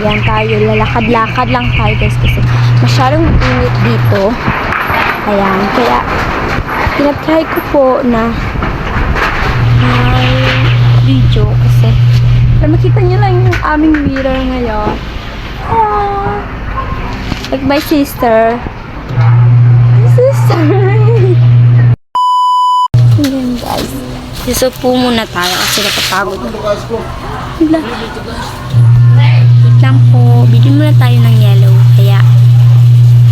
Ayan tayo, lalakad-lakad lang tayo guys kasi masyadong init dito. Ayan, kaya tinatry ko po na video kasi para makita nyo lang yung aming mirror ngayon. Oh, like my sister. My sister. Ayan guys. Susupo muna tayo kasi napapagod na. Wala. Wait lang po. Bigyan muna tayo ng yellow. Kaya,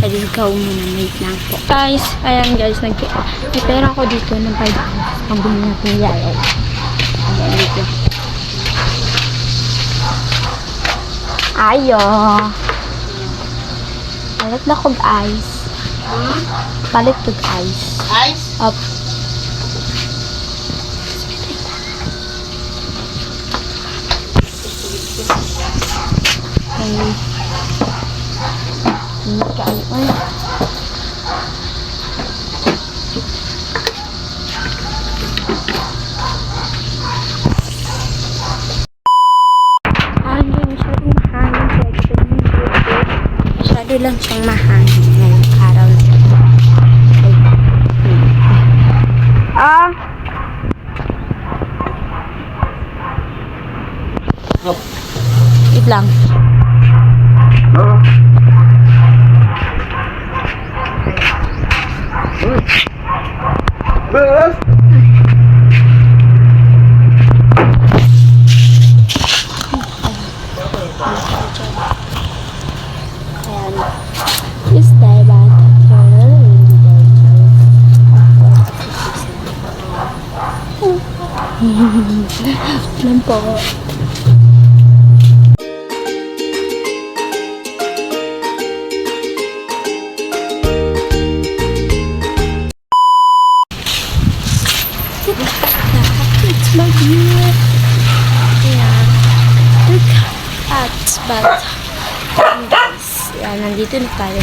ikaw muna. Wait lang po. Guys, ayan guys. May pera ko dito ng 5 pounds. Pambili natin yung yellow. Ayan dito. Ayo. Palit na kog ice. Palit kog ice. Ice? Up. Ini kayo ay. Masyado lang siyang mahangin ngayong araw na ito. Wait lang. Is there bad? Alam po. It's my view. Yeah. Look at but nandito na tayo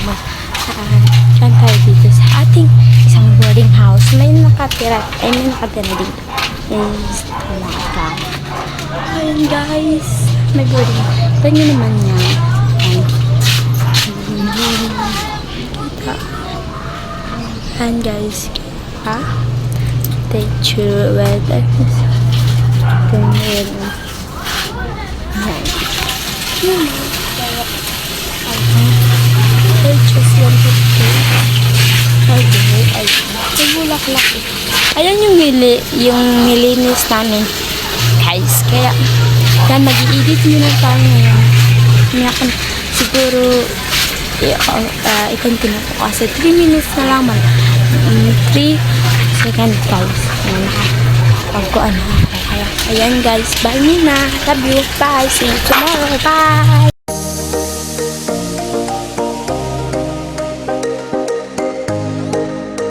dyan tayo dito sa ating isang boarding house. May nakatira dito is talaga. Ayun guys, may boarding house. Ito nyo naman yan. Ayan guys, ha? Take you with it. Just want to ay bulaklak. Ayan yung nilinis namin guys. Kaya yan, mag-i-edit muna tayo ngayon. Siguro i-continue ko kasi 3 minutes na lang 3 seconds guys. Pagkuan na. Kaya ayan guys, bye muna. Love you. Bye. See you tomorrow. Bye.